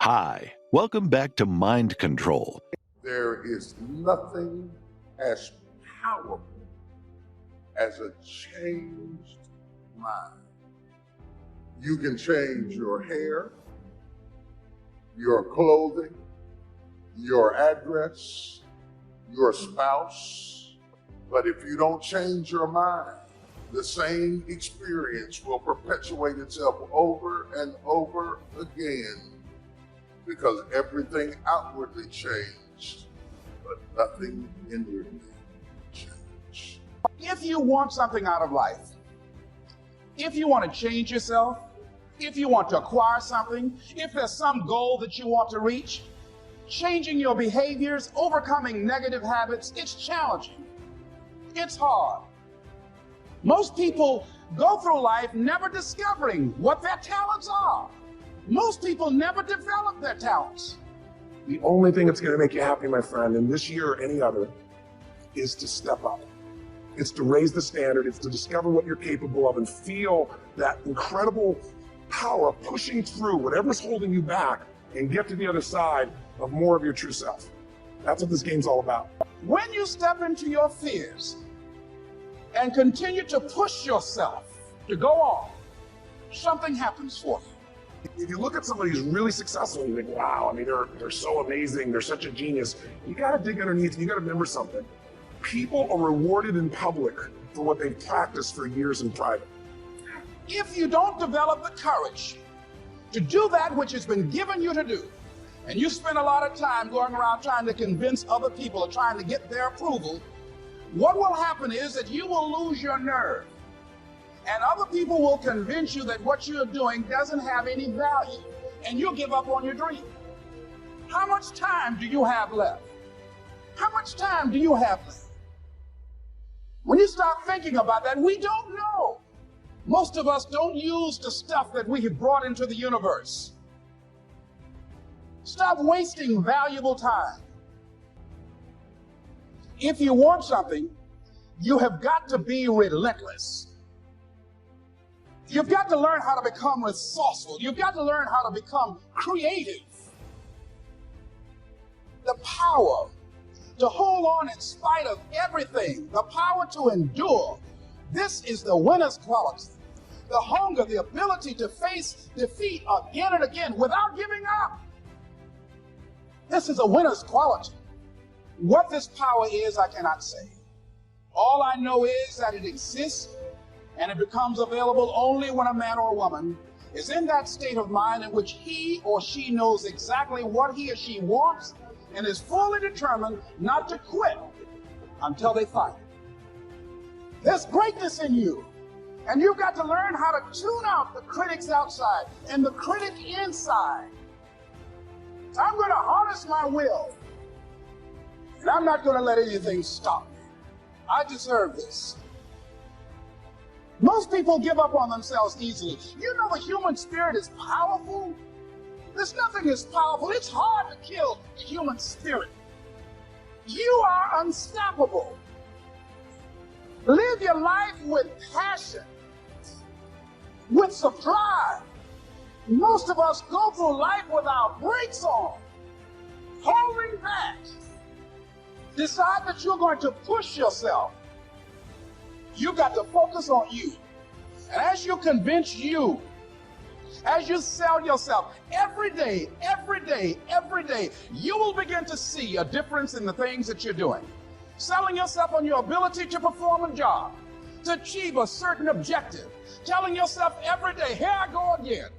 Hi, welcome back to Mind Control. There is nothing as powerful as a changed mind. You can change your hair, your clothing, your address, your spouse, but if you don't change your mind, the same experience will perpetuate itself over and over again because everything outwardly changed, but nothing inwardly changed. If you want something out of life, if you want to change yourself, if you want to acquire something, if there's some goal that you want to reach, changing your behaviors, overcoming negative habits, it's challenging. It's hard. Most people go through life never discovering what their talents are. Most people never develop their talents. The only thing that's going to make you happy, my friend, in this year or any other, is to step up. It's to raise the standard. It's to discover what you're capable of and feel that incredible power pushing through whatever's holding you back and get to the other side of more of your true self. That's what this game's all about. When you step into your fears and continue to push yourself to go on, something happens for you. If you look at somebody who's really successful, you think, wow, I mean, they're so amazing, they're such a genius. You got to dig underneath, you got to remember something. People are rewarded in public for what they've practiced for years in private. If you don't develop the courage to do that which has been given you to do, and you spend a lot of time going around trying to convince other people or trying to get their approval, what will happen is that you will lose your nerve. And other people will convince you that what you're doing doesn't have any value, and you'll give up on your dream. How much time do you have left? How much time do you have left? When you start thinking about that, we don't know. Most of us don't use the stuff that we have brought into the universe. Stop wasting valuable time. If you want something, you have got to be relentless. You've got to learn how to become resourceful. You've got to learn how to become creative. The power to hold on in spite of everything, the power to endure. This is the winner's quality. The hunger, the ability to face defeat again and again without giving up. This is a winner's quality. What this power is, I cannot say. All I know is that it exists, and it becomes available only when a man or a woman is in that state of mind in which he or she knows exactly what he or she wants and is fully determined not to quit until they find it. There's greatness in you, and you've got to learn how to tune out the critics outside and the critic inside. I'm going to harness my will, and I'm not going to let anything stop me. I deserve this. Most people give up on themselves easily. You know the human spirit is powerful. There's nothing as powerful. It's hard to kill the human spirit. You are unstoppable. Live your life with passion, with some drive. Most of us go through life with our brakes on, holding back. Decide that you're going to push yourself. You got to focus on you. And as you convince you, as you sell yourself every day, you will begin to see a difference in the things that you're doing. Selling yourself on your ability to perform a job, to achieve a certain objective. Telling yourself every day, here I go again.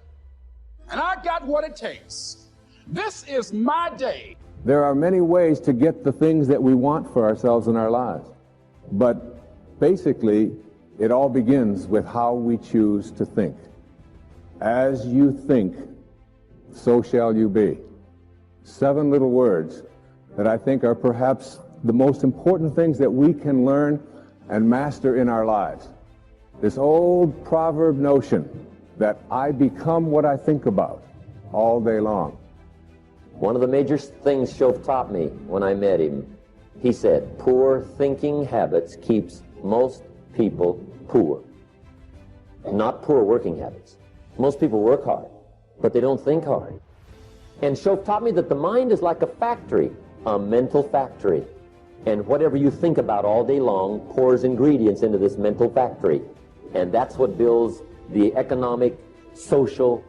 And I got what it takes. This is my day. There are many ways to get the things that we want for ourselves in our lives. But basically, it all begins with how we choose to think. As you think, so shall you be. 7 little words that I think are perhaps the most important things that we can learn and master in our lives. This old proverb notion that I become what I think about all day long. One of the major things Shoaff taught me when I met him, he said, poor thinking habits keeps most people poor. Not poor working habits. Most people work hard, but they don't think hard. And Shoaff taught me that the mind is like a factory, a mental factory. And whatever you think about all day long pours ingredients into this mental factory. And that's what builds the economic, social,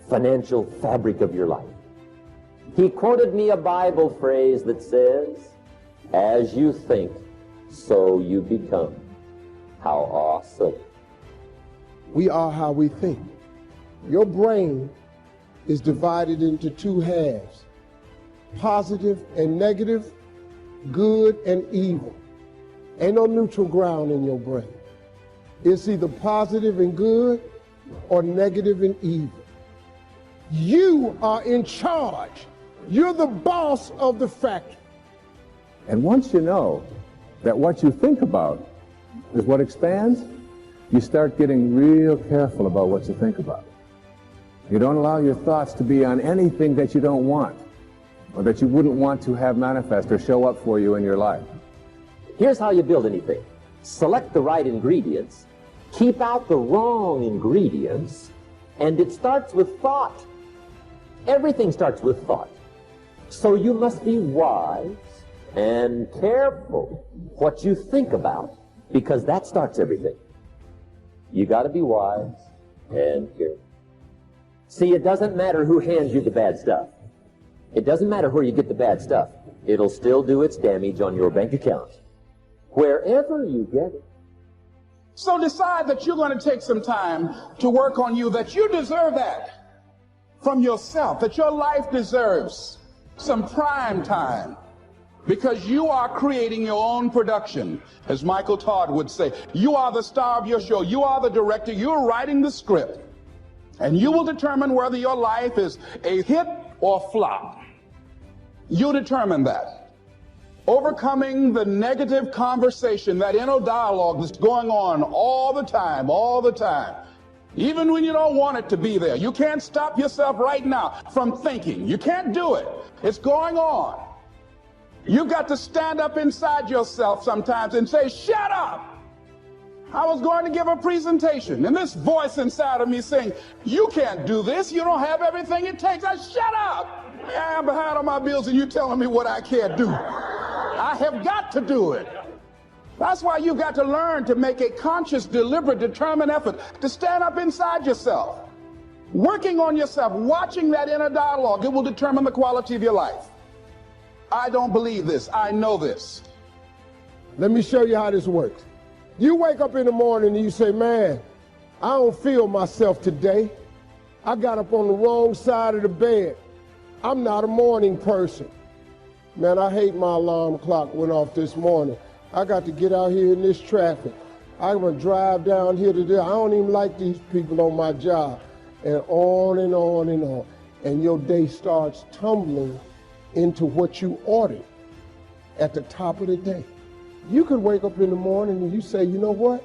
financial fabric of your life. He quoted me a Bible phrase that says, "As you think, so you become." How awesome. We are how we think. Your brain is divided into two halves, positive and negative, good and evil. Ain't no neutral ground in your brain. It's either positive and good or negative and evil. You are in charge. You're the boss of the factory. And once you know that what you think about is what expands, you start getting real careful about what you think about. You don't allow your thoughts to be on anything that you don't want, or that you wouldn't want to have manifest or show up for you in your life. Here's how you build anything. Select the right ingredients, keep out the wrong ingredients, and it starts with thought. Everything starts with thought. So you must be wise and careful what you think about, because that starts everything. You got to be wise and careful. See, it doesn't matter who hands you the bad stuff. It doesn't matter where you get the bad stuff. It'll still do its damage on your bank account, wherever you get it. So decide that you're going to take some time to work on you, that you deserve that from yourself, that your life deserves some prime time, because you are creating your own production. As Michael Todd would say, you are the star of your show. You are the director. You're writing the script. And you will determine whether your life is a hit or flop. You determine that. Overcoming the negative conversation, that inner dialogue that's going on all the time, even when you don't want it to be there. You can't stop yourself right now from thinking. You can't do it. It's going on. You got to stand up inside yourself sometimes and say, "Shut up." I was going to give a presentation, and this voice inside of me saying, "You can't do this. You don't have everything it takes." I shut up. I'm behind on my bills, and you're telling me what I can't do. I have got to do it. That's why you got to learn to make a conscious, deliberate, determined effort to stand up inside yourself. Working on yourself, watching that inner dialogue, it will determine the quality of your life. I don't believe this. I know this. Let me show you how this works. You wake up in the morning and you say, "Man, I don't feel myself today. I got up on the wrong side of the bed. I'm not a morning person. Man, I hate my alarm clock went off this morning. I got to get out here in this traffic. I'm going to drive down here to there. I don't even like these people on my job." And on and on and on. And your day starts tumbling into what you ordered at the top of the day. You could wake up in the morning and you say, "You know what?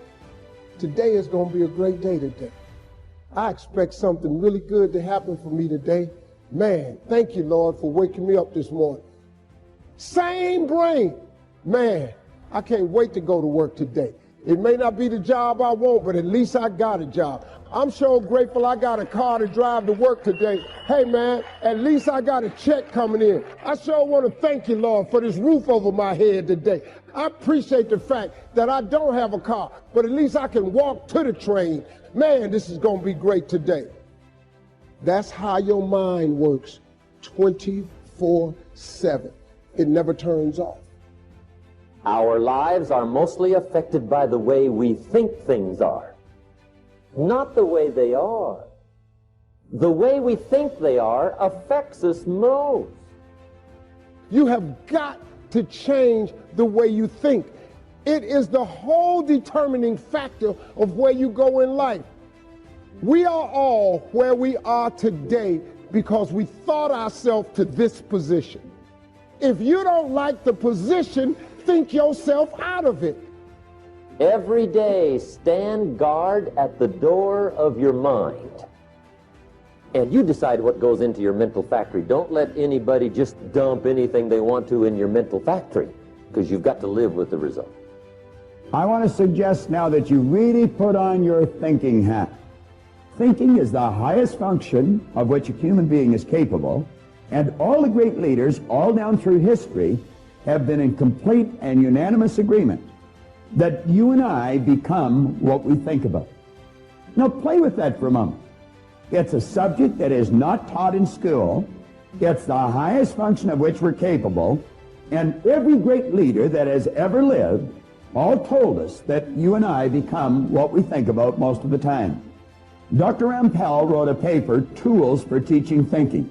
Today is going to be a great day today. I expect something really good to happen for me today. Man, thank you, Lord, for waking me up this morning." Same brain. "Man, I can't wait to go to work today. It may not be the job I want, but at least I got a job. I'm so grateful I got a car to drive to work today. Hey, man, at least I got a check coming in. I sure want to thank you, Lord, for this roof over my head today. I appreciate the fact that I don't have a car, but at least I can walk to the train. Man, this is going to be great today." That's how your mind works 24/7. It never turns off. Our lives are mostly affected by the way we think things are, not the way they are. The way we think they are affects us most. You have got to change the way you think. It is the whole determining factor of where you go in life. We are all where we are today because we thought ourselves to this position. If you don't like the position, think yourself out of it. Every day, stand guard at the door of your mind. And you decide what goes into your mental factory. Don't let anybody just dump anything they want to in your mental factory, because you've got to live with the result. I want to suggest now that you really put on your thinking hat. Thinking is the highest function of which a human being is capable, And all the great leaders, all down through history, have been in complete and unanimous agreement that you and I become what we think about. Now play with that for a moment. It's a subject that is not taught in school. It's the highest function of which we're capable. And every great leader that has ever lived all told us that you and I become what we think about most of the time. Dr. Rampell wrote a paper, Tools for Teaching Thinking.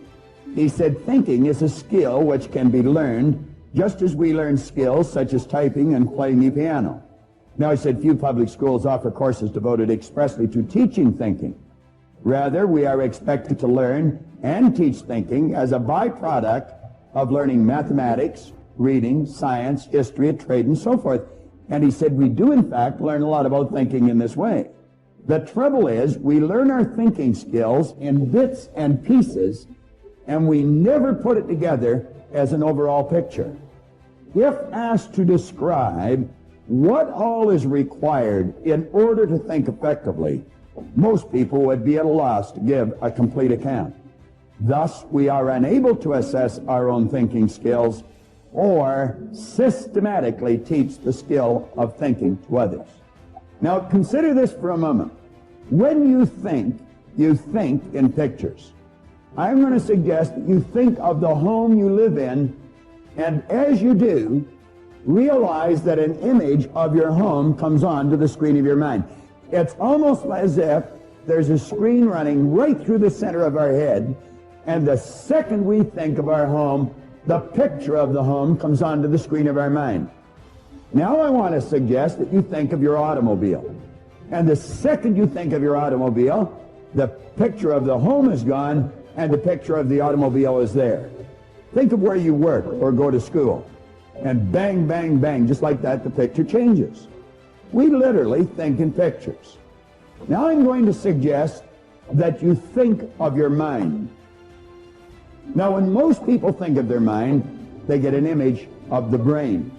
He said thinking is a skill which can be learned just as we learn skills such as typing and playing the piano. Now, he said few public schools offer courses devoted expressly to teaching thinking. Rather, we are expected to learn and teach thinking as a byproduct of learning mathematics, reading, science, history, trade, and so forth. And he said we do, in fact, learn a lot about thinking in this way. The trouble is, we learn our thinking skills in bits and pieces, and we never put it together as an overall picture. If asked to describe what all is required in order to think effectively, most people would be at a loss to give a complete account. Thus, we are unable to assess our own thinking skills or systematically teach the skill of thinking to others. Now, consider this for a moment. When you think in pictures. I'm going to suggest that you think of the home you live in, and as you do, realize that an image of your home comes onto the screen of your mind. It's almost as if there's a screen running right through the center of our head, and the second we think of our home, the picture of the home comes onto the screen of our mind. Now I want to suggest that you think of your automobile. And the second you think of your automobile, the picture of the home is gone, and the picture of the automobile is there. Think of where you work or go to school. And bang, bang, bang, just like that, the picture changes. We literally think in pictures. Now I'm going to suggest that you think of your mind. Now, when most people think of their mind, they get an image of the brain.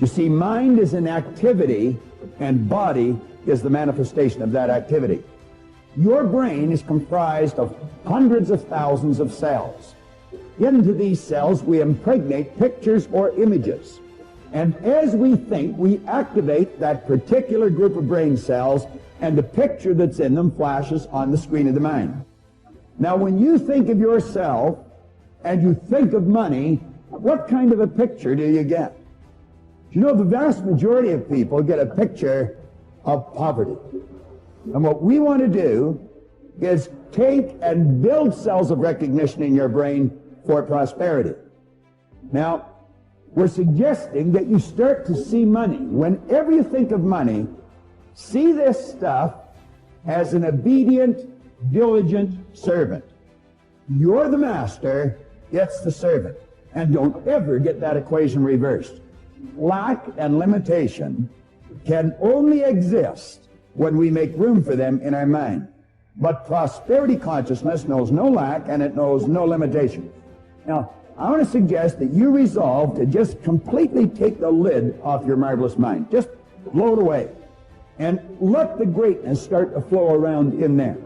You see, mind is an activity, and body is the manifestation of that activity. Your brain is comprised of hundreds of thousands of cells. Into these cells, we impregnate pictures or images. And as we think, we activate that particular group of brain cells, and the picture that's in them flashes on the screen of the mind. Now, when you think of yourself and you think of money, what kind of a picture do you get? You know, the vast majority of people get a picture of poverty. And what we want to do is take and build cells of recognition in your brain for prosperity. Now, we're suggesting that you start to see money. Whenever you think of money, see this stuff as an obedient, diligent servant. You're the master, it's the servant. And don't ever get that equation reversed. Lack and limitation can only exist when we make room for them in our mind. But prosperity consciousness knows no lack and it knows no limitation. Now, I want to suggest that you resolve to just completely take the lid off your marvelous mind. Just blow it away. And let the greatness start to flow around in there.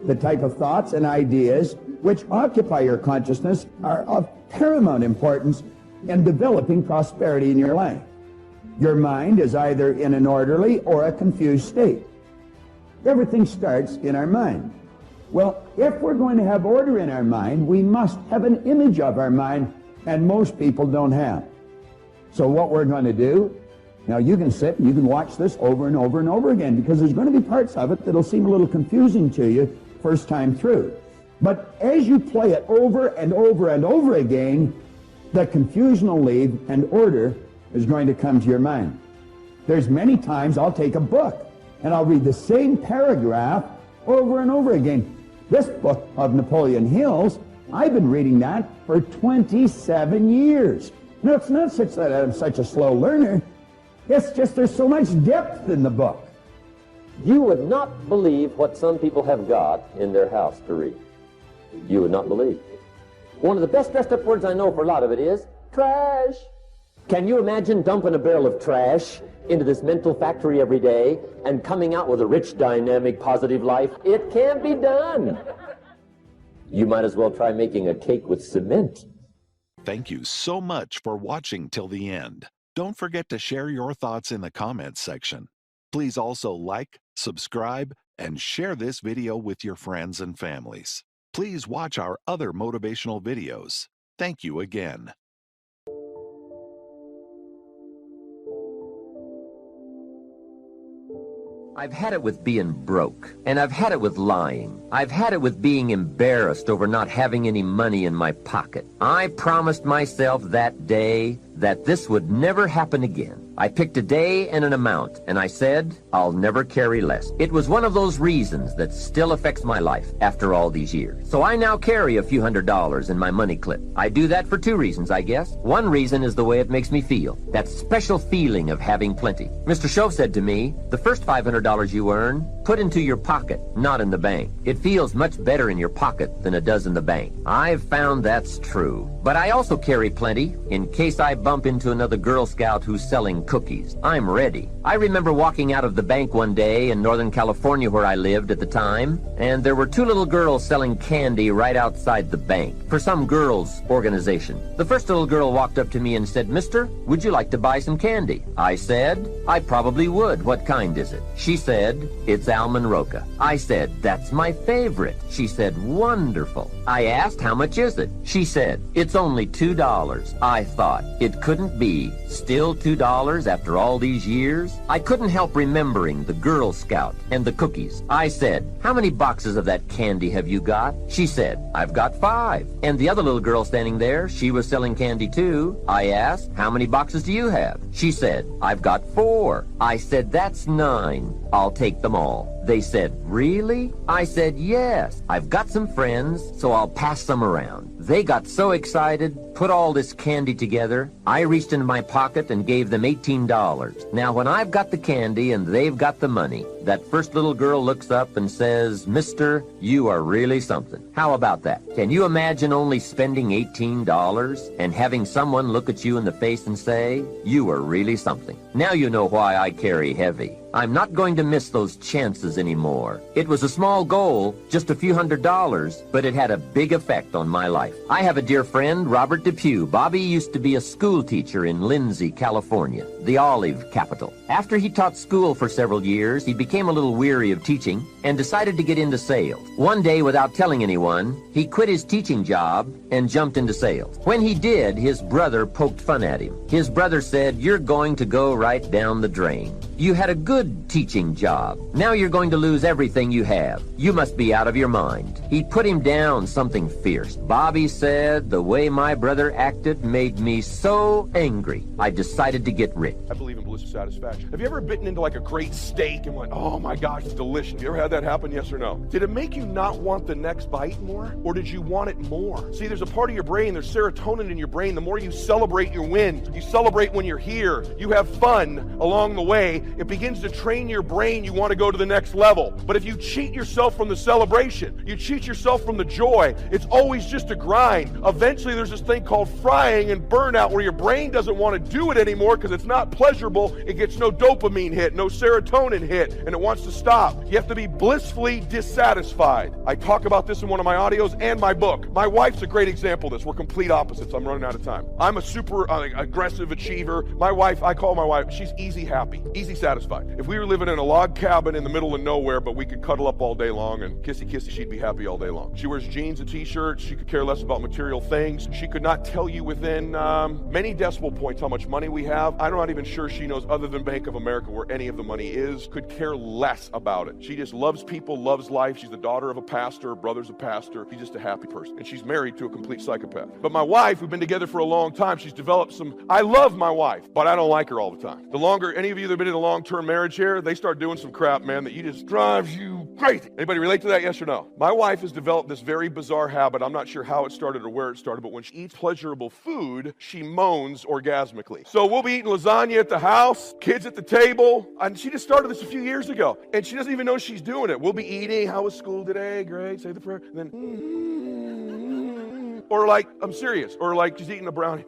The type of thoughts and ideas which occupy your consciousness are of paramount importance in developing prosperity in your life. Your mind is either in an orderly or a confused state. Everything starts in our mind. Well, if we're going to have order in our mind, we must have an image of our mind, and most people don't have. So what we're going to do, now you can sit and you can watch this over and over and over again, because there's going to be parts of it that'll seem a little confusing to you first time through. But as you play it over and over and over again, the confusion will leave and order is going to come to your mind. There's many times I'll take a book and I'll read the same paragraph over and over again. This book of Napoleon Hill's, I've been reading that for 27 years. Now, it's not such that I'm such a slow learner. It's just there's so much depth in the book. You would not believe what some people have got in their house to read. You would not believe. One of the best dressed up words I know for a lot of it is trash. Can you imagine dumping a barrel of trash into this mental factory every day and coming out with a rich, dynamic, positive life? It can't be done. You might as well try making a cake with cement. Thank you so much for watching till the end. Don't forget to share your thoughts in the comments section. Please also like, subscribe, and share this video with your friends and families. Please watch our other motivational videos. Thank you again. I've had it with being broke, and I've had it with lying. I've had it with being embarrassed over not having any money in my pocket. I promised myself that day that this would never happen again. I picked a day and an amount, and I said, I'll never carry less. It was one of those reasons that still affects my life after all these years. So I now carry a few $100s in my money clip. I do that for two reasons, I guess. One reason is the way it makes me feel, that special feeling of having plenty. Mr. Shove said to me, the first $500 you earn, put into your pocket, not in the bank. It feels much better in your pocket than it does in the bank. I've found that's true. But I also carry plenty in case I bump into another Girl Scout who's selling cookies. I'm ready. I remember walking out of the bank one day in Northern California where I lived at the time, and there were two little girls selling candy right outside the bank for some girls' organization. The first little girl walked up to me and said, Mister, would you like to buy some candy? I said, I probably would. What kind is it? She said, it's almond roca. I said, that's my favorite. She said, wonderful. I asked, how much is it? She said, it's only $2. I thought, it couldn't be. Still $2 after all these years? I couldn't help remembering the Girl Scout and the cookies. I said, how many boxes of that candy have you got? She said, I've got 5. And the other little girl standing there, she was selling candy too. I asked, how many boxes do you have? She said, I've got 4. I said, that's 9. I'll take them all. They said, really? I said, yes. I've got some friends, so I'll pass some around. They got so excited, put all this candy together. I reached into my pocket and gave them $18. Now, when I've got the candy and they've got the money, that first little girl looks up and says, Mister, you are really something. How about that? Can you imagine only spending $18 and having someone look at you in the face and say, you are really something? Now you know why I carry heavy. I'm not going to miss those chances anymore. It was a small goal, just a few $100s, but it had a big effect on my life. I have a dear friend, Robert Depew. Bobby used to be a school teacher in Lindsay, California, the olive capital. After he taught school for several years, he became a little weary of teaching and decided to get into sales. One day, without telling anyone, he quit his teaching job and jumped into sales. When he did, his brother poked fun at him. His brother said, you're going to go right down the drain. You had a good teaching job. Now you're going to lose everything you have. You must be out of your mind. He put him down something fierce. Bobby said, the way my brother acted made me so angry, I decided to get rich. I believe in bliss of satisfaction. Have you ever bitten into like a great steak and went, oh my gosh, it's delicious? You ever had that happen, yes or no? Did it make you not want the next bite more? Or did you want it more? See, there's a part of your brain, there's serotonin in your brain. The more you celebrate your win, you celebrate when you're here, you have fun along the way, it begins to train your brain. You want to go to the next level. But if you cheat yourself from the celebration, you cheat yourself from the joy, it's always just a grind. Eventually there's this thing called frying and burnout where your brain doesn't want to do it anymore because it's not pleasurable. It gets no dopamine hit, no serotonin hit, and it wants to stop. You have to be blissfully dissatisfied. I talk about this in one of my audios and my book. My wife's a great example of this. We're complete opposites. I'm running out of time. I'm a super aggressive achiever. My wife, I call my wife, she's easy happy, easy satisfied. If we were living in a log cabin in the middle of nowhere, but we could cuddle up all day long and kissy kissy, she'd be happy all day long. She wears jeans and t-shirts. She could care less about material things. She could not tell you within many decimal points how much money we have. I'm not even sure she knows, other than Bank of America, where any of the money is. Could care less about it. She just loves people, loves life. She's the daughter of a pastor. Her brother's a pastor. She's just a happy person. And she's married to a complete psychopath. But my wife, we've been together for a long time, she's developed some, I love my wife, but I don't like her all the time. The longer, any of you that have been in a long-term marriage here, they start doing some crap, man, that you just drives you crazy. Anybody relate to that, yes or no? My wife has developed this very bizarre habit. I'm not sure how it started or where it started, but when she eats pleasurable food, she moans orgasmically. So we'll be eating lasagna at the house, kids at the table, and she just started this a few years ago, and she doesn't even know she's doing it. We'll be eating, how was school today? Great, say the prayer, and then Or like, I'm serious. Or like, she's eating a brownie.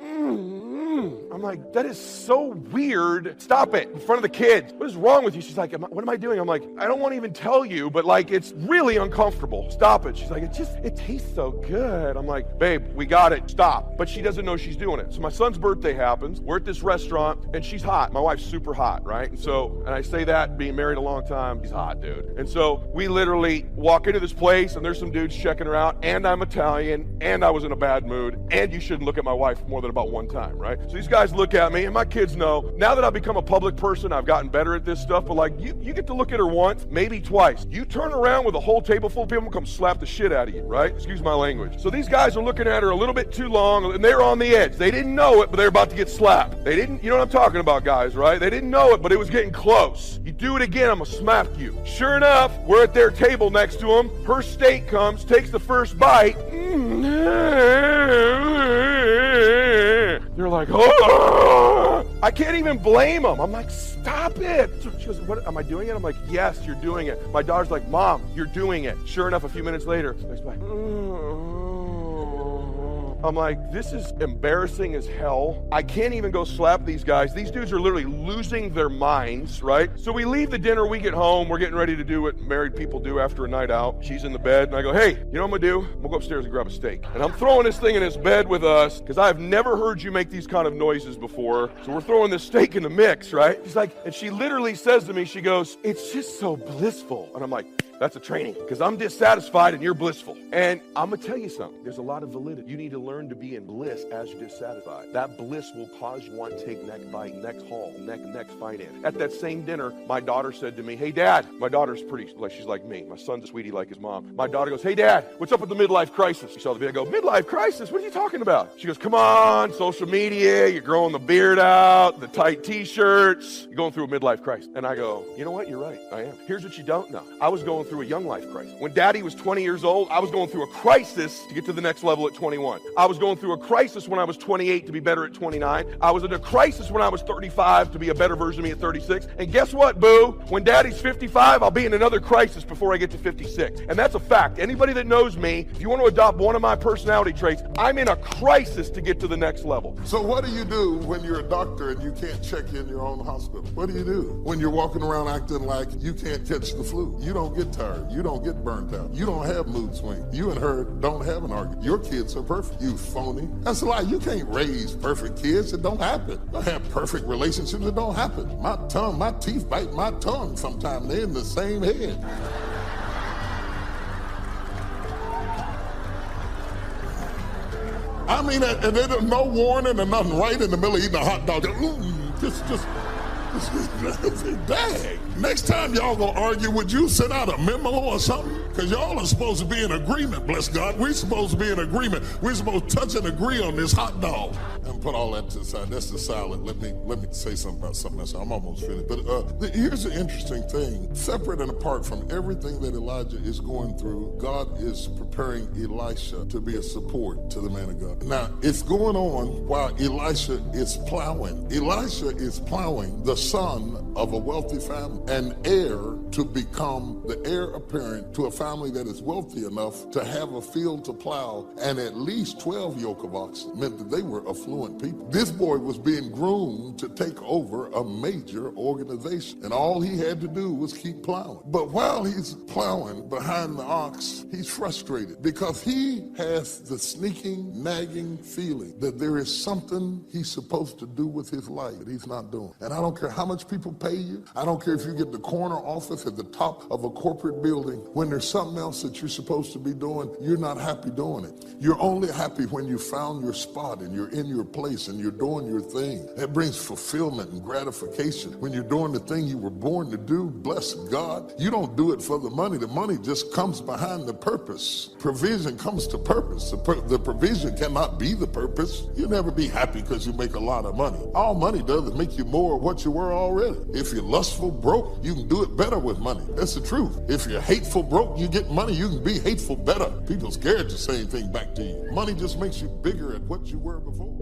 I'm like, that is so weird. Stop it in front of the kids. What is wrong with you? She's like, what am I doing? I'm like, I don't want to even tell you, but like, it's really uncomfortable. Stop it. She's like, it tastes so good. I'm like, babe, we got it. Stop. But she doesn't know she's doing it. So my son's birthday happens. We're at this restaurant and she's hot. My wife's super hot, right? And I say that being married a long time, she's hot, dude. And so we literally walk into this place and there's some dudes checking her out, and I'm Italian, and I was in a bad mood, and you shouldn't look at my wife more than about one time, right? So these guys look at me, and my kids know, now that I've become a public person, I've gotten better at this stuff, but like, you get to look at her once, maybe twice. You turn around with a whole table full of people, come slap the shit out of you, right? Excuse my language. So these guys are looking at her a little bit too long, and they're on the edge. They didn't know it, but they're about to get slapped. They didn't, you know what I'm talking about, guys, right? They didn't know it, but it was getting close. You do it again, I'm gonna smack you. Sure enough, we're at their table next to them. Her steak comes, takes the first bite. They're like, oh! I can't even blame them. I'm like, stop it. So she goes, what, am I doing it? I'm like, yes, you're doing it. My daughter's like, Mom, you're doing it. Sure enough, a few minutes later, she's like, I'm like, this is embarrassing as hell. I can't even go slap these guys. These dudes are literally losing their minds, right? So we leave the dinner, we get home, we're getting ready to do what married people do after a night out. She's in the bed, and I go, hey, you know what I'm gonna do? I'm gonna go upstairs and grab a steak. And I'm throwing this thing in his bed with us, because I've never heard you make these kind of noises before. So we're throwing this steak in the mix, right? She's like, and she literally says to me, she goes, it's just so blissful. And I'm like, that's a training, because I'm dissatisfied and you're blissful. And I'm gonna tell you something. There's a lot of validity. You need to learn to be in bliss as you're dissatisfied. That bliss will cause you want to take next bite, next haul, next finance. At that same dinner, my daughter said to me, hey, Dad, my daughter's pretty, like she's like me. My son's a sweetie like his mom. My daughter goes, hey, Dad, what's up with the midlife crisis? She saw the video. I go, midlife crisis? What are you talking about? She goes, come on, social media, you're growing the beard out, the tight t-shirts, you're going through a midlife crisis. And I go, you know what? You're right. I am. Here's what you don't know. I was going through a young life crisis. When Daddy was 20 years old, I was going through a crisis to get to the next level at 21. I was going through a crisis when I was 28 to be better at 29. I was in a crisis when I was 35 to be a better version of me at 36. And guess what, boo? When Daddy's 55, I'll be in another crisis before I get to 56. And that's a fact. Anybody that knows me, if you want to adopt one of my personality traits, I'm in a crisis to get to the next level. So what do you do when you're a doctor and you can't check in your own hospital? What do you do when you're walking around acting like you can't catch the flu? You don't get tired. You don't get burnt out. You don't have mood swings. You and her don't have an argument. Your kids are perfect. You phony. That's a lie. You can't raise perfect kids. It don't happen. You don't have perfect relationships. It don't happen. My teeth bite my tongue sometimes. They're in the same head. I mean, and there's no warning or nothing right in the middle of eating a hot dog. Dang. Next time y'all gonna argue, would you send out a memo or something? Because y'all are supposed to be in agreement, bless God. We're supposed to be in agreement. We're supposed to touch and agree on this hot dog. And put all that to the side. That's the silent. Let me say something about something else. I'm almost finished. But here's the interesting thing. Separate and apart from everything that Elijah is going through, God is preparing Elisha to be a support to the man of God. Now, it's going on while Elisha is plowing. Elisha is plowing, the son of a wealthy family, an heir to become the heir apparent to a family that is wealthy enough to have a field to plow and at least 12 yoke of oxen. Meant that they were affluent people. This boy was being groomed to take over a major organization, and all he had to do was keep plowing. But while he's plowing behind the ox, he's frustrated because he has the sneaking, nagging feeling that there is something he's supposed to do with his life that he's not doing. And I don't care how much people pay you. I don't care if you get the corner office at the top of a corporate building. When there's something else that you're supposed to be doing, you're not happy doing it. You're only happy when you found your spot and you're in your place and you're doing your thing. That brings fulfillment and gratification. When you're doing the thing you were born to do, bless God, you don't do it for the money. The money just comes behind the purpose. Provision comes to purpose. The provision cannot be the purpose. You'll never be happy because you make a lot of money. All money does is make you more of what you were already. If you're lustful broke, you can do it better with money. That's the truth. If you're hateful broke, you get money, you can be hateful better. People scared to say anything back to you. Money just makes you bigger at what you were before.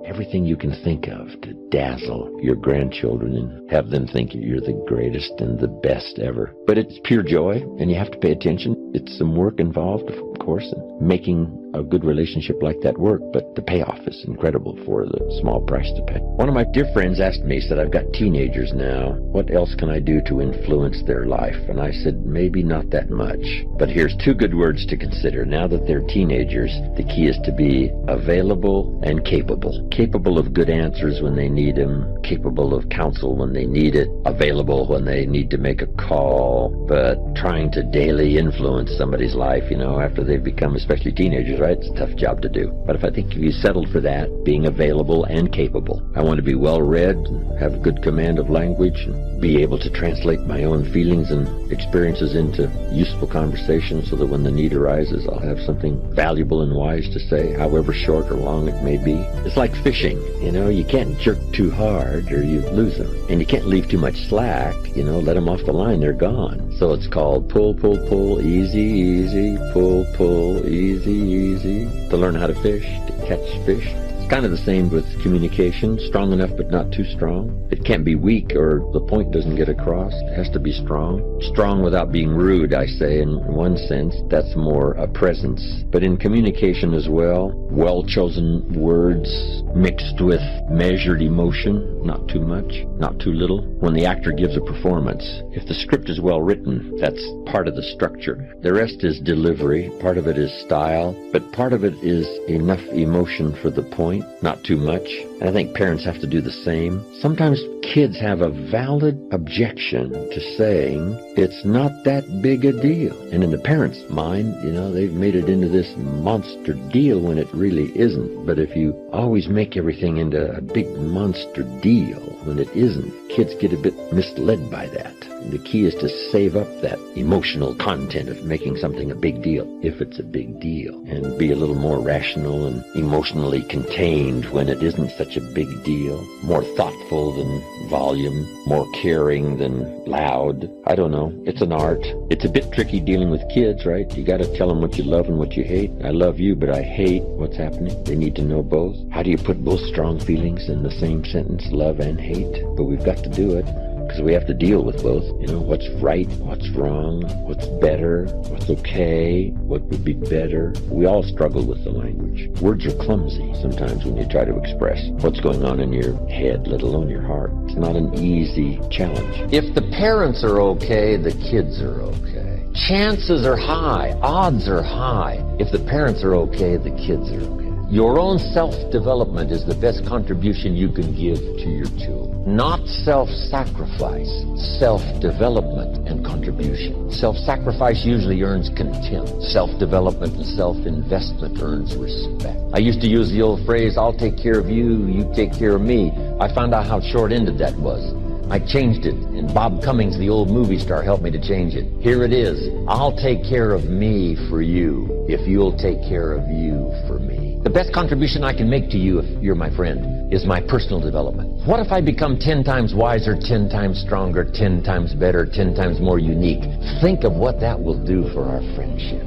everything you can think of to dazzle your grandchildren and have them think you're the greatest and the best ever. But it's pure joy, and you have to pay attention. It's some work involved, of course, in making a good relationship like that work, but the payoff is incredible for the small price to pay. One of my dear friends asked me, said, I've got teenagers now. What else can I do to influence their life? And I said, maybe not that much. But here's two good words to consider. Now that they're teenagers, the key is to be available and capable. Capable of good answers when they need them, capable of counsel when they need it, available when they need to make a call, but trying to daily influence somebody's life, after they've become, especially teenagers, right? It's a tough job to do. But if you settled for that, being available and capable. I want to be well-read, and have good command of language, and be able to translate my own feelings and experiences into useful conversation so that when the need arises, I'll have something valuable and wise to say, however short or long it may be. It's like fishing, you can't jerk too hard or you lose them. And you can't leave too much slack, let them off the line, they're gone. So it's called pull, pull, pull, easy, easy, pull, pull, easy, easy. To learn how to fish, to catch fish. Kind of the same with communication, strong enough but not too strong. It can't be weak or the point doesn't get across. It has to be strong. Strong without being rude, I say, in one sense. That's more a presence. But in communication as well, well-chosen words mixed with measured emotion, not too much, not too little. When the actor gives a performance, if the script is well written, that's part of the structure. The rest is delivery, part of it is style, but part of it is enough emotion for the point. Not too much. And I think parents have to do the same. Sometimes kids have a valid objection to saying it's not that big a deal. And in the parents' mind, they've made it into this monster deal when it really isn't. But if you always make everything into a big monster deal when it isn't, kids get a bit misled by that. The key is to save up that emotional content of making something a big deal, if it's a big deal, and be a little more rational and emotionally contained when it isn't such a big deal, more thoughtful than volume, more caring than loud. I don't know. It's an art. It's a bit tricky dealing with kids, right? You got to tell them what you love and what you hate. I love you, but I hate what's happening. They need to know both. How do you put both strong feelings in the same sentence, love and hate? But we've got to do it. Because we have to deal with both, what's right, what's wrong, what's better, what's okay, what would be better. We all struggle with the language. Words are clumsy sometimes when you try to express what's going on in your head, let alone your heart. It's not an easy challenge. If the parents are okay, the kids are okay. Chances are high, odds are high. If the parents are okay, the kids are okay. Your own self-development is the best contribution you can give to your children. Not self-sacrifice, self-development and contribution. Self-sacrifice usually earns contempt. Self-development and self-investment earns respect. I used to use the old phrase, I'll take care of you, you take care of me. I found out how short-ended that was. I changed it, and Bob Cummings, the old movie star, helped me to change it. Here it is. I'll take care of me for you, if you'll take care of you for me. The best contribution I can make to you, if you're my friend, is my personal development. What if I become 10 times wiser, 10 times stronger, 10 times better, 10 times more unique? Think of what that will do for our friendship.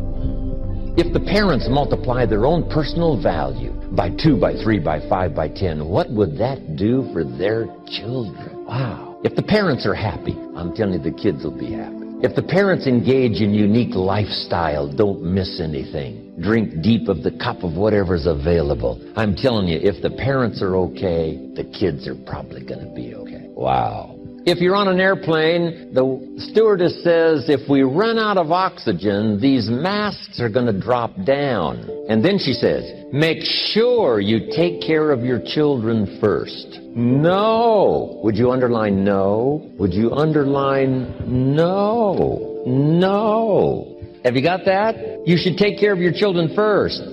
If the parents multiply their own personal value by 2, by 3, by 5, by 10, what would that do for their children? Wow. If the parents are happy, I'm telling you the kids will be happy. If the parents engage in unique lifestyle, don't miss anything. Drink deep of the cup of whatever's available. I'm telling you, if the parents are okay, the kids are probably going to be okay. Wow. If you're on an airplane, the stewardess says, if we run out of oxygen, these masks are going to drop down. And then she says, make sure you take care of your children first. No. Would you underline no? Would you underline no? No. Have you got that? You should take care of your children first.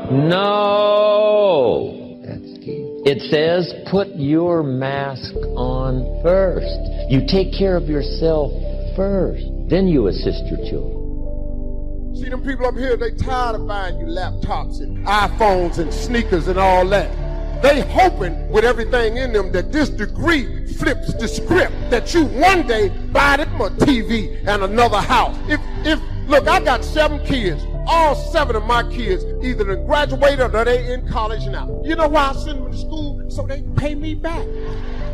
No. That's key. It says, put your mask on first. You take care of yourself first. Then you assist your children. See them people up here, they tired of buying you laptops and iPhones and sneakers and all that. They hoping with everything in them that this degree flips the script, that you one day buy them a TV and another house. Look, I got 7 kids. All 7 of my kids either done graduated or they in college now. You know why I send them to school? So they pay me back.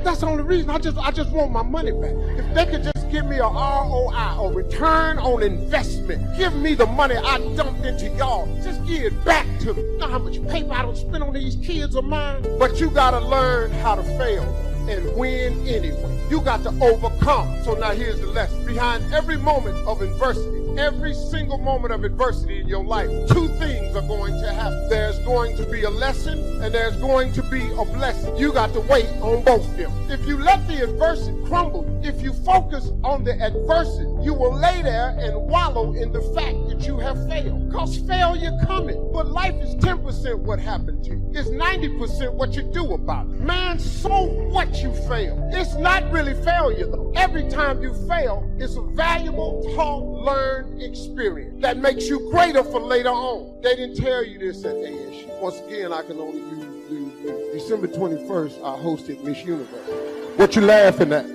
That's the only reason. I just want my money back. If they could just give me a ROI, or return on investment, give me the money I dumped into y'all, just give it back to me. You know how much paper I don't spend on these kids of mine? But you gotta learn how to fail and win anyway. You got to overcome. So now here's the lesson. Behind every moment of adversity, every single moment of adversity in your life, 2 things are going to happen. There's going to be a lesson and there's going to be a blessing. You got to wait on both of them. If you let the adversity crumble, if you focus on the adversity, you will lay there and wallow in the fact that you have failed. Because failure coming. But life is 10% what happened to you. It's 90% what you do about it. Man, so what you fail. It's not really failure though. Every time you fail, it's a valuable, taught, learned experience that makes you greater for later on. They didn't tell you this at ASU. Once again, I can only use December 21st, I hosted Miss Universe. What you laughing at?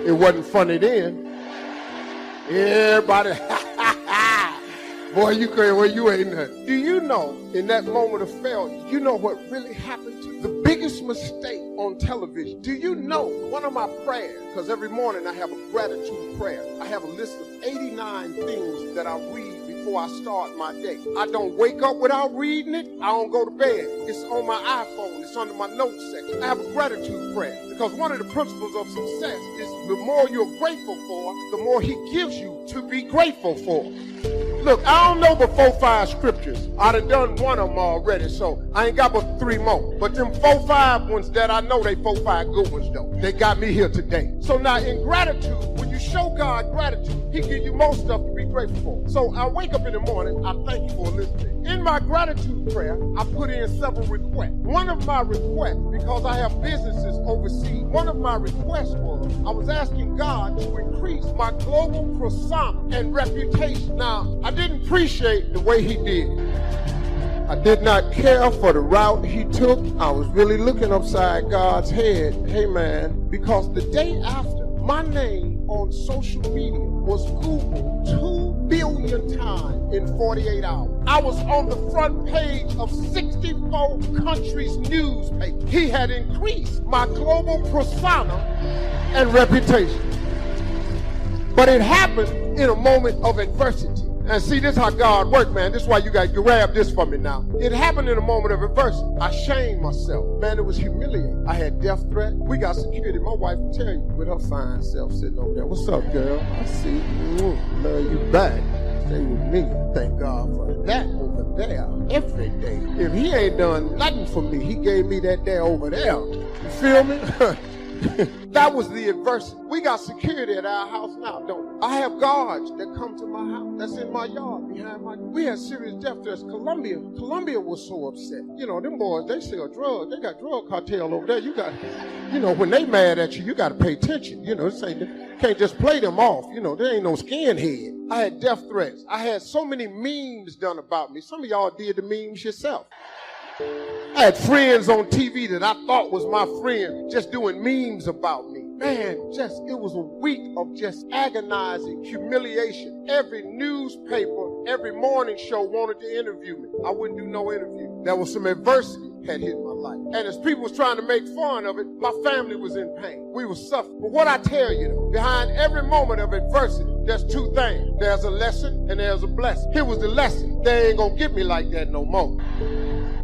It wasn't funny then. Everybody, boy, you crazy, well, you ain't nothing. Do you know, in that moment of failure, you know what really happened to you? The biggest mistake on television. Do you know one of my prayers, because every morning I have a gratitude prayer. I have a list of 89 things that I read before I start my day. I don't wake up without reading it. I don't go to bed. It's on my iPhone. It's under my notes section. I have a gratitude prayer because one of the principles of success is the more you're grateful for, the more he gives you to be grateful for. Look, I don't know but 4-5 scriptures. I done one of them already, so I ain't got but 3 more. But them 4-5 ones that I know, they 4-5 good ones though. They got me here today. So now in gratitude, when you show God gratitude, he give you more stuff to be grateful for. So I wake up in the morning, I thank you for listening. In my gratitude prayer, I put in several requests. One of my requests, because I have businesses overseas, one of my requests was, I was asking God to increase my global persona and reputation. Now, I didn't appreciate the way he did. I did not care for the route he took. I was really looking upside God's head. Hey man, because the day after, my name on social media was Googled 2 billion times in 48 hours. I was on the front page of 64 countries' newspapers. He had increased my global persona and reputation. But it happened in a moment of adversity. And see, this is how God works, man. This is why you got to grab this for me now. It happened in a moment of adversity. I shamed myself. Man, it was humiliating. I had death threat. We got security. My wife will tell you with her fine self sitting over there. What's up, girl? I see you. Love you back. Stay with me. Thank God for that over there every day. If he ain't done nothing for me, he gave me that there over there. You feel me? That was the adversity. We got security at our house now, don't we? I have guards that come to my house. That's in my yard behind my. We had serious death threats. Colombia was so upset. You know, them boys, they sell drugs. They got drug cartel over there. You got, you know, when they mad at you got to pay attention. You know, this ain't, can't just play them off. You know, there ain't no skinhead. I had death threats. I had so many memes done about me. Some of y'all did the memes yourself. I had friends on TV that I thought was my friend just doing memes about me. Man, it was a week of just agonizing humiliation. Every newspaper, every morning show wanted to interview me. I wouldn't do no interview. There was some adversity had hit my life. And as people was trying to make fun of it, my family was in pain. We were suffering. But what I tell you though, behind every moment of adversity, there's 2 things. There's a lesson and there's a blessing. Here was the lesson. They ain't gonna get me like that no more.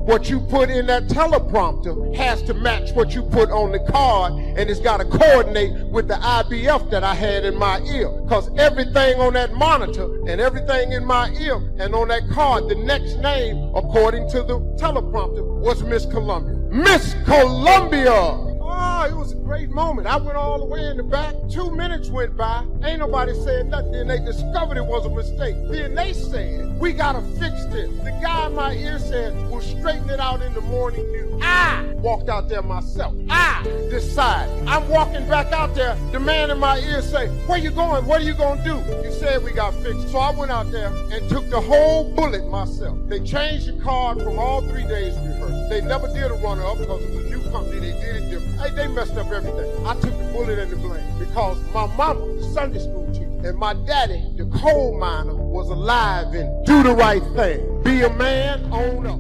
What you put in that teleprompter has to match what you put on the card, and it's got to coordinate with the IBF that I had in my ear. Because everything on that monitor and everything in my ear and on that card, the next name, according to the teleprompter, was Miss Columbia. Miss Columbia! Oh, it was a great moment. I went all the way in the back. 2 minutes went by. Ain't nobody said nothing. Then they discovered it was a mistake. Then they said, we got to fix this. The guy in my ear said, we'll straighten it out in the morning news. I walked out there myself. I decided. I'm walking back out there. The man in my ear say, where you going? What are you going to do? You said we got fixed. So I went out there and took the whole bullet myself. They changed the card from all 3 days rehearsal. They never did a runner-up because it was a new company. They did it different. Hey, they messed up everything. I took the bullet and the blame because my mama, the Sunday school teacher, And my daddy, the coal miner, was alive and do the right thing. Be a man, own up.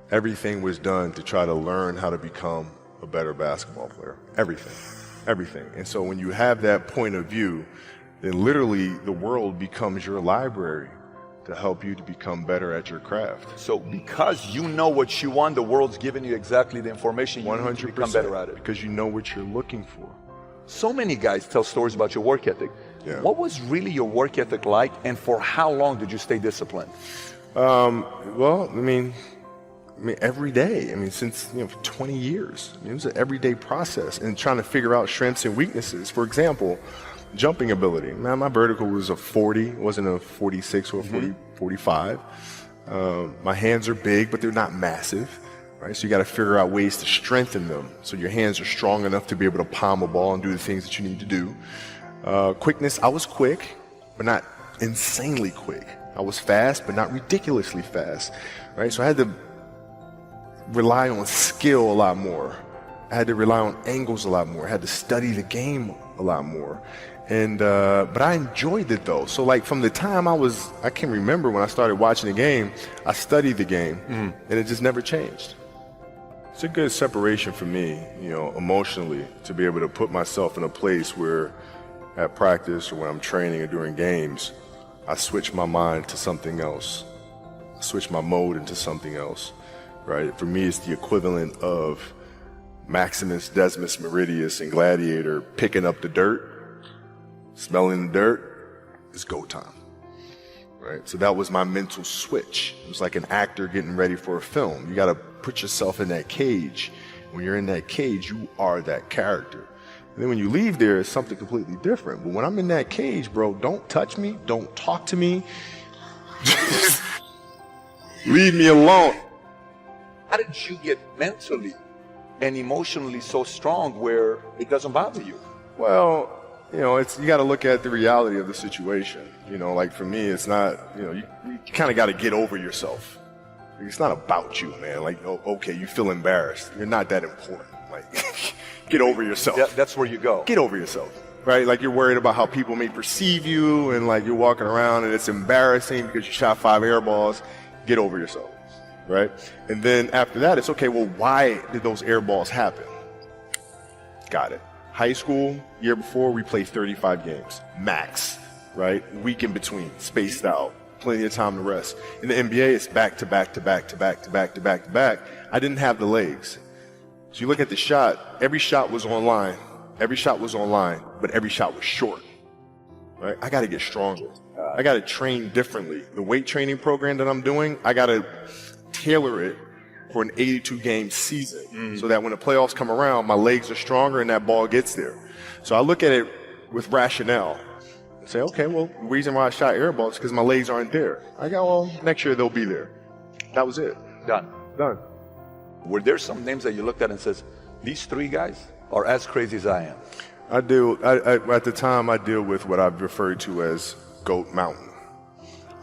Everything was done to try to learn how to become a better basketball player. Everything. And so when you have that point of view, then literally the world becomes your library to help you to become better at your craft. So because you know what you want, the world's giving you exactly the information you need to become better at it. Because you know what you're looking for. So many guys tell stories about your work ethic. Yeah. What was really your work ethic like, and for how long did you stay disciplined? Well, I mean, every day. I mean, since, for 20 years. I mean, it was an everyday process and trying to figure out strengths and weaknesses. For example, jumping ability. Man, my vertical was a 40, it wasn't a 46 or a 40, 45. My hands are big, but they're not massive, right? So you got to figure out ways to strengthen them so your hands are strong enough to be able to palm a ball and do the things that you need to do. Quickness, I was quick, but not insanely quick. I was fast, but not ridiculously fast, right? So I had to rely on skill a lot more. I had to rely on angles a lot more. I had to study the game a lot more. And but I enjoyed it though. So like from the time I can remember when I started watching the game, I studied the game and it just never changed. It's a good separation for me, emotionally, to be able to put myself in a place where at practice or when I'm training or during games, I switch my mind to something else. I switch my mode into something else, right? For me, it's the equivalent of Maximus Decimus Meridius in Gladiator picking up the dirt, smelling the dirt. It's go time, right? So that was my mental switch. It was like an actor getting ready for a film. You got to put yourself in that cage. When you're in that cage, you are that character. And then when you leave there, it's something completely different. But when I'm in that cage, bro, don't touch me. Don't talk to me. Just leave me alone. How did you get mentally and emotionally so strong where it doesn't bother you? Well, you got to look at the reality of the situation. Like for me, it's not, you kind of got to get over yourself. It's not about you, man. Like, okay, you feel embarrassed. You're not that important. Like, get over yourself. That's where you go. Get over yourself, right? Like you're worried about how people may perceive you and like you're walking around and it's embarrassing because you shot 5 air balls. Get over yourself, right? And then after that, it's okay, well, why did those air balls happen? Got it. High school, year before, we played 35 games, max, right? Week in between, spaced out, plenty of time to rest. In the NBA, it's back to back to back to back to back to back to back. I didn't have the legs. So you look at the shot, every shot was online. Every shot was online, but every shot was short, right? I got to get stronger. I got to train differently. The weight training program that I'm doing, I got to tailor it for an 82-game season so that when the playoffs come around, my legs are stronger and that ball gets there. So I look at it with rationale and say, okay, well, the reason why I shot air balls is because my legs aren't there. I go, well, next year they'll be there. That was it. Done. Were there some names that you looked at and says, these 3 guys are as crazy as I am? At the time, I deal with what I've referred to as Goat Mountain.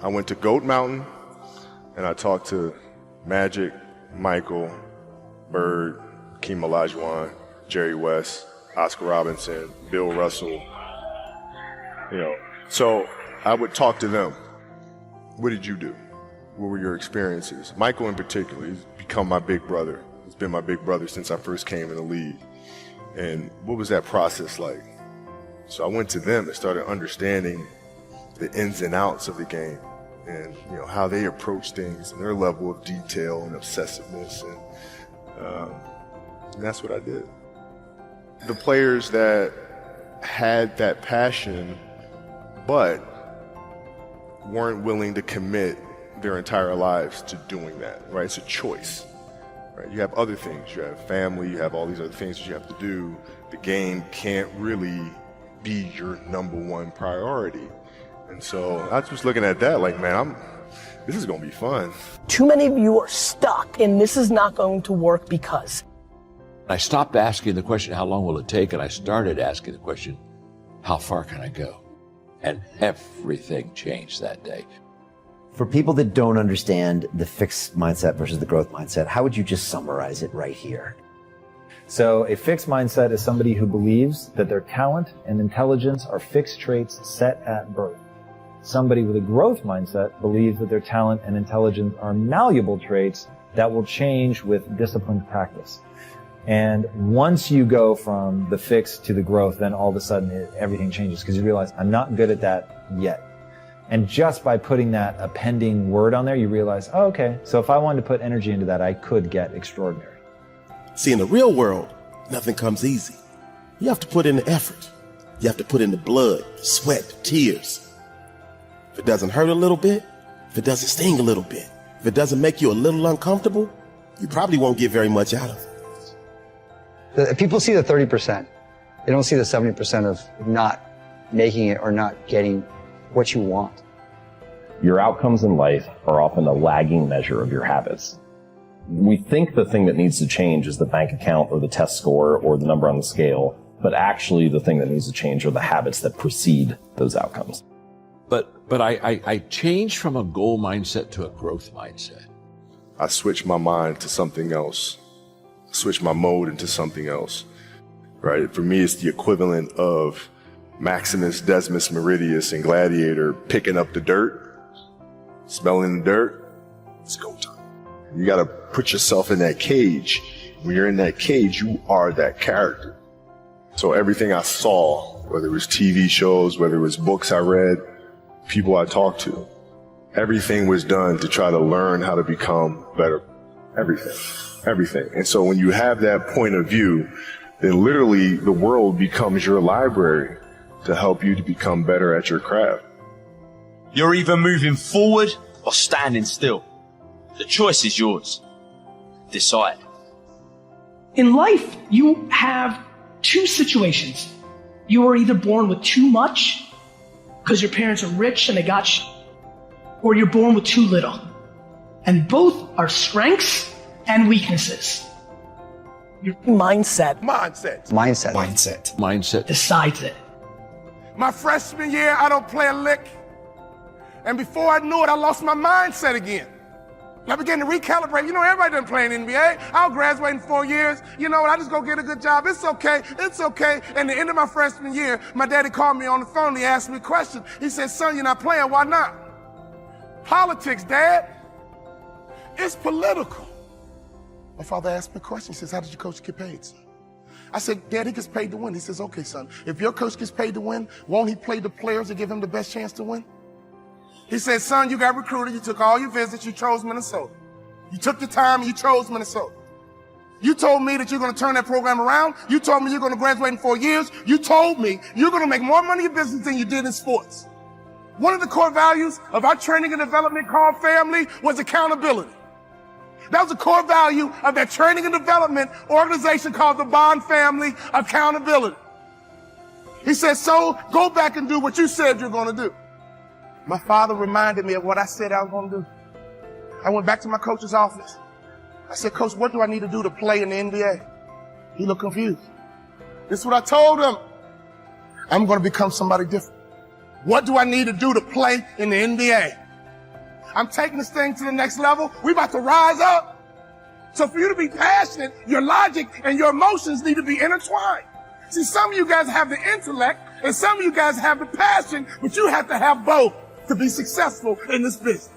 I went to Goat Mountain and I talked to Magic, Michael, Bird, Keem Olajuwon, Jerry West, Oscar Robinson, Bill Russell. So I would talk to them. What did you do? What were your experiences? Michael in particular, he's become my big brother. He's been my big brother since I first came in the league. And what was that process like? So I went to them and started understanding the ins and outs of the game and how they approach things and their level of detail and obsessiveness. And that's what I did. The players that had that passion but weren't willing to commit their entire lives to doing that, right? It's a choice, right? You have other things. You have family, you have all these other things that you have to do. The game can't really be your number one priority. And so I was just looking at that like, man, this is going to be fun. Too many of you are stuck and this is not going to work because. I stopped asking the question, how long will it take? And I started asking the question, how far can I go? And everything changed that day. For people that don't understand the fixed mindset versus the growth mindset, how would you just summarize it right here? So a fixed mindset is somebody who believes that their talent and intelligence are fixed traits set at birth. Somebody with a growth mindset believes that their talent and intelligence are malleable traits that will change with disciplined practice. And once you go from the fixed to the growth, then all of a sudden everything changes because you realize I'm not good at that yet. And just by putting that appending word on there, you realize, oh, okay, so if I wanted to put energy into that, I could get extraordinary. See, in the real world, nothing comes easy. You have to put in the effort. You have to put in the blood, sweat, tears. If it doesn't hurt a little bit, if it doesn't sting a little bit, if it doesn't make you a little uncomfortable, you probably won't get very much out of it. People see the 30%. They don't see the 70% of not making it or not getting what you want. Your outcomes in life are often a lagging measure of your habits. We think the thing that needs to change is the bank account or the test score or the number on the scale, but actually the thing that needs to change are the habits that precede those outcomes. But I changed from a goal mindset to a growth mindset. I switched my mind to something else, switched my mode into something else, right? For me, it's the equivalent of Maximus Decimus Meridius in Gladiator picking up the dirt, smelling the dirt. It's go time. You got to put yourself in that cage. When you're in that cage, you are that character. So everything I saw, whether it was TV shows, whether it was books I read, people I talked to, everything was done to try to learn how to become better. Everything. And so when you have that point of view, then literally the world becomes your library to help you to become better at your craft. You're either moving forward or standing still. The choice is yours. Decide. In life, you have two situations. You are either born with too much because your parents are rich and they got you, or you're born with too little. And both are strengths and weaknesses. Your mindset decides it. My freshman year, I don't play a lick. And before I knew it, I lost my mindset again. I began to recalibrate. You know, everybody doesn't play in the NBA. I'll graduate in 4 years. You know what? I just go get a good job. It's okay. It's okay. And the end of my freshman year, my daddy called me on the phone. He asked me a question. He said, son, you're not playing. Why not? Politics, Dad. It's political. My father asked me a question. He says, how did your coach get paid, son? I said, Dad, he gets paid to win. He says, okay, son, if your coach gets paid to win, won't he play the players to give him the best chance to win? He said, son, you got recruited, you took all your visits, you chose Minnesota. You took the time, you chose Minnesota. You told me that you're going to turn that program around. You told me you're going to graduate in 4 years. You told me you're going to make more money in business than you did in sports. One of the core values of our training and development called family was accountability. That was a core value of that training and development organization called the Bond Family, accountability. He said, so go back and do what you said you're going to do. My father reminded me of what I said I was going to do. I went back to my coach's office. I said, Coach, what do I need to do to play in the NBA? He looked confused. This is what I told him. I'm going to become somebody different. What do I need to do to play in the NBA? I'm taking this thing to the next level. We're about to rise up. So for you to be passionate, your logic and your emotions need to be intertwined. See, some of you guys have the intellect and some of you guys have the passion, but you have to have both to be successful in this business.